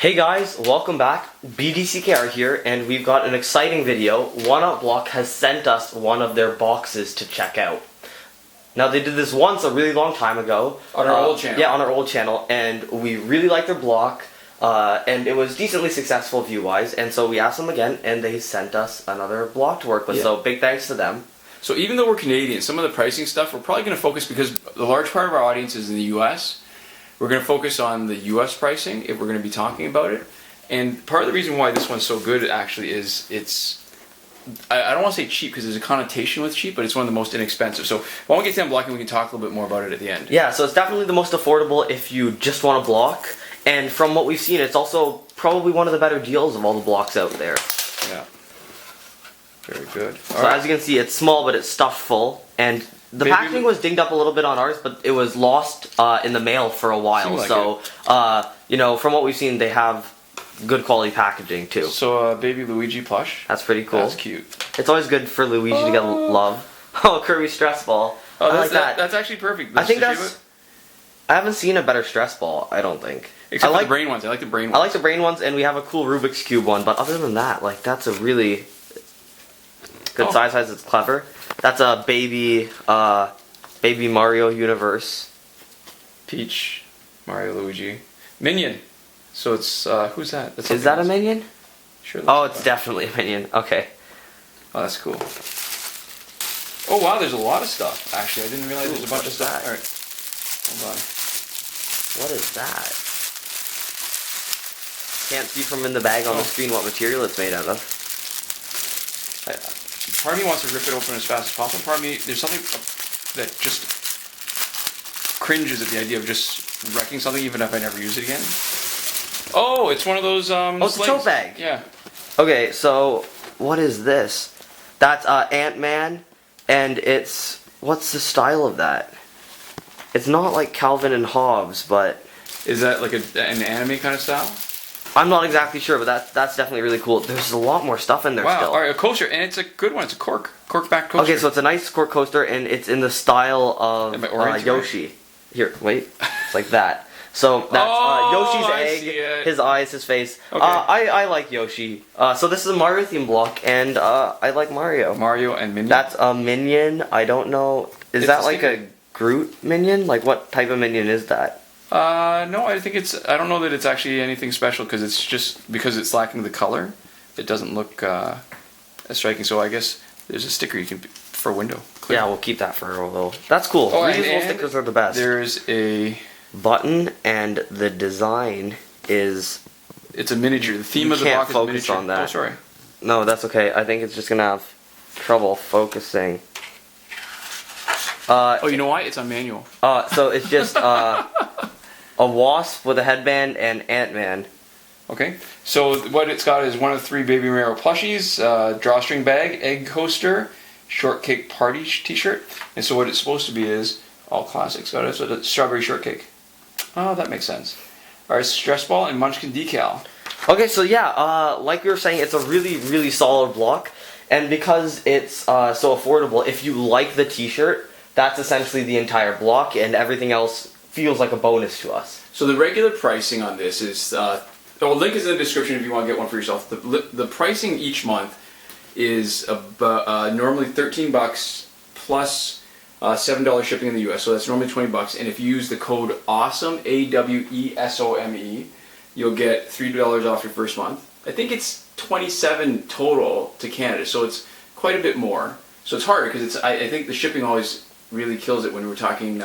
Hey guys, welcome back. BDCKR here, and we've got an exciting video. One Up Block has sent us one of their boxes to check out. Now they did this once a really long time ago. On our old channel. Yeah, on our old channel, and we really liked their block, and it was decently successful view-wise, and so we asked them again, and they sent us another block to work with, so big thanks to them. So even though we're Canadian, some of the pricing stuff, we're probably going to focus, because the large part of our audience is in the US, we're going to focus on the US pricing if we're going to be talking about it. And part of the reason why this one's so good actually is I don't want to say cheap because there's a connotation with cheap, but it's one of the most inexpensive. So why don't we get to the unblocking, we can talk a little bit more about it at the end. Yeah, so it's definitely the most affordable if you just want a block. And from what we've seen, it's also probably one of the better deals of all the blocks out there. Yeah. Very good. So as you can see, it's small, but it's stuffed full. And the packaging was dinged up a little bit on ours, but it was lost in the mail for a while. So, you know, from what we've seen, they have good quality packaging too. So, baby Luigi plush. That's pretty cool. That's cute. It's always good for Luigi to get love. Oh, Kirby stress ball. Oh, I like that. That's actually perfect. I think that's. I haven't seen a better stress ball. I don't think. Except for the brain ones. I like the brain ones. I like the brain ones, and we have a cool Rubik's Cube one. But other than that, like that's a really good size. It's clever. That's a baby Mario universe. Peach, Mario, Luigi, Minion. So it's who's that? Is that a Minion? Sure. Oh, it's definitely a Minion. Okay. Oh, that's cool. Oh wow, there's a lot of stuff. Actually, I didn't realize there's a bunch of stuff. All right, hold on. What is that? Can't see from in the bag on the screen what material it's made out of. Part of me wants to rip it open as fast as possible. Part of me, there's something that just cringes at the idea of just wrecking something, even if I never use it again. Oh, it's one of those. Oh, it's a tote bag. Yeah. Okay, so what is this? That's Ant-Man, and it's what's the style of that? It's not like Calvin and Hobbes, but is that like an anime kind of style? I'm not exactly sure, but that's definitely really cool. There's a lot more stuff in there still. Wow, alright, a coaster, and it's a good one. It's a cork back coaster. Okay, so it's a nice cork coaster, and it's in the style of Yoshi. Here, wait. It's like that. So that's Yoshi's egg, his eyes, his face. Okay. I like Yoshi. So this is a Mario themed block, and I like Mario. Mario and Minion? That's a Minion. I don't know. Is that like a Groot Minion? Like what type of Minion is that? No, I think I don't know that it's actually anything special because it's just, because it's lacking the color, it doesn't look as striking. So I guess there's a sticker you can, for window. Clear. Yeah, we'll keep that for a little. That's cool. Oh, reusable stickers are the best. There's a button, and the design is. It's a miniature. The theme of the block is miniature. On that. Oh, sorry. No, that's okay. I think it's just gonna have trouble focusing. Oh, you know why? It's on manual. So it's just a wasp with a headband and Ant-Man. Okay, so what it's got is one of 3 Baby Mario plushies, drawstring bag, egg coaster, shortcake party t-shirt, and so what it's supposed to be is all classics. So it's a strawberry shortcake. Oh, that makes sense. Alright, stress ball and munchkin decal. Okay, so yeah, like we were saying, it's a really, really solid block, and because it's so affordable, if you like the t-shirt, that's essentially the entire block, and everything else feels like a bonus to us. So the regular pricing on this is, link is in the description if you want to get one for yourself. The pricing each month is normally $13 plus $7 shipping in the US, so that's normally $20. And if you use the code AWESOME, AWESOME, you'll get $3 off your first month. I think it's $27 total to Canada, so it's quite a bit more. So it's harder because I think the shipping always really kills it when we're talking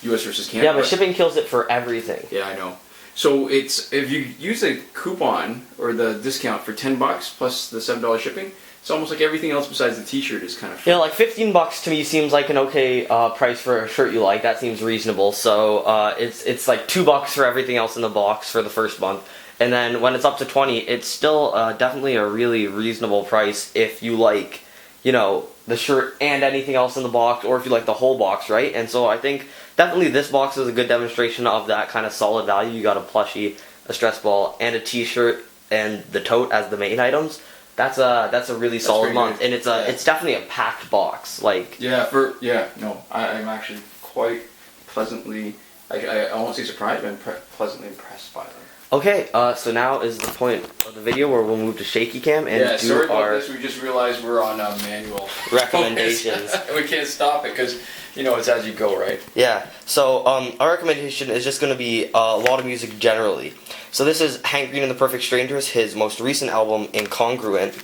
US versus Canada. Yeah, but shipping kills it for everything. Yeah, I know. So it's, if you use a coupon or the discount for $10 plus the $7 shipping, it's almost like everything else besides the t-shirt is kind of free. Yeah, like $15 to me seems like an okay price for a shirt you like. That seems reasonable. So it's like $2 for everything else in the box for the first month. And then when it's up to 20, it's still definitely a really reasonable price if you like, you know, the shirt and anything else in the box, or if you like the whole box, right? And so I think definitely this box is a good demonstration of that kind of solid value. You got a plushie, a stress ball, and a t-shirt, and the tote as the main items. That's a really solid month, and it's definitely a packed box. Like I'm actually quite pleasantly I won't say surprised, but I'm pleasantly impressed by them. Okay, so now is the point of the video where we'll move to shaky cam and Yeah, do sorry about our this. We just realized we're on manual recommendations. We can't stop it because it's as you go, right? Yeah, so our recommendation is just going to be a lot of music generally. So this is Hank Green and the Perfect Strangers, his most recent album, Incongruent,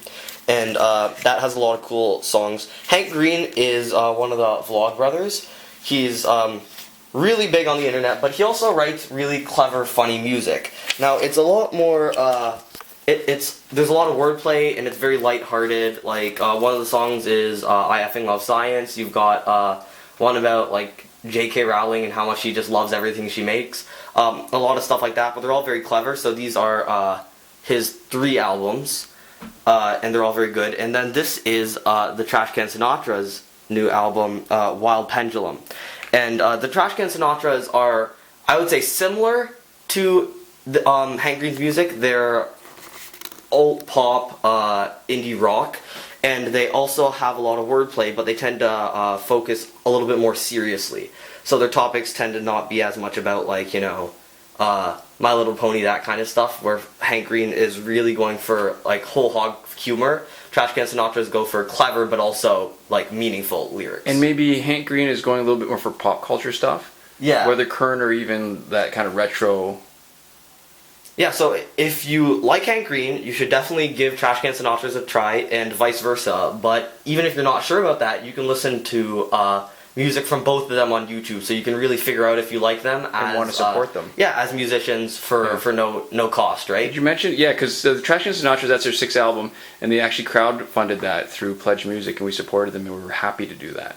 and that has a lot of cool songs. Hank Green is one of the Vlog brothers. He's really big on the internet, but he also writes really clever, funny music. Now, it's a lot more, there's a lot of wordplay, and it's very lighthearted. Like, one of the songs is I Effing Love Science. You've got one about, like, J.K. Rowling and how much she just loves everything she makes. A lot of stuff like that, but they're all very clever. So these are his 3 albums, and they're all very good. And then this is the Trash Can Sinatra's new album, Wild Pendulum. And the Trash Can Sinatras are, I would say, similar to the, Hank Green's music. They're alt pop, indie rock, and they also have a lot of wordplay, but they tend to focus a little bit more seriously. So their topics tend to not be as much about, like, My Little Pony, that kind of stuff, where Hank Green is really going for, like, whole hog humor. Trash Can Sinatras go for clever but also, like, meaningful lyrics. And maybe Hank Green is going a little bit more for pop culture stuff? Yeah. Whether current or even that kind of retro. Yeah, so if you like Hank Green, you should definitely give Trash Can Sinatras a try, and vice versa. But even if you're not sure about that, you can listen to music from both of them on YouTube, so you can really figure out if you like them And want to support them. Yeah, as musicians for no cost, right? Did you mention? Yeah, because the Trash Can Sinatras, that's their 6th album, and they actually crowdfunded that through Pledge Music, and we supported them, and we were happy to do that.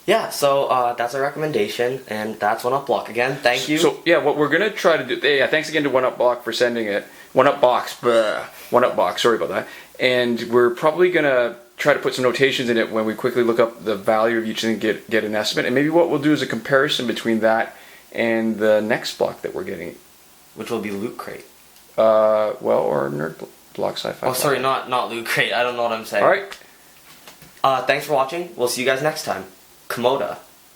Yeah, so that's our recommendation, and that's One Up Block. Again, thank you. So, yeah, what we're going to try to do... Yeah, thanks again to One Up Block for sending it. One Up Box. One Up Box, sorry about that. And we're probably going to try to put some notations in it when we quickly look up the value of each thing and get an estimate. And maybe what we'll do is a comparison between that and the next block that we're getting. Which will be Loot Crate. Or Nerd Block Sci-Fi. Oh, sorry, not Loot Crate. I don't know what I'm saying. All right. Thanks for watching. We'll see you guys next time. Komoda.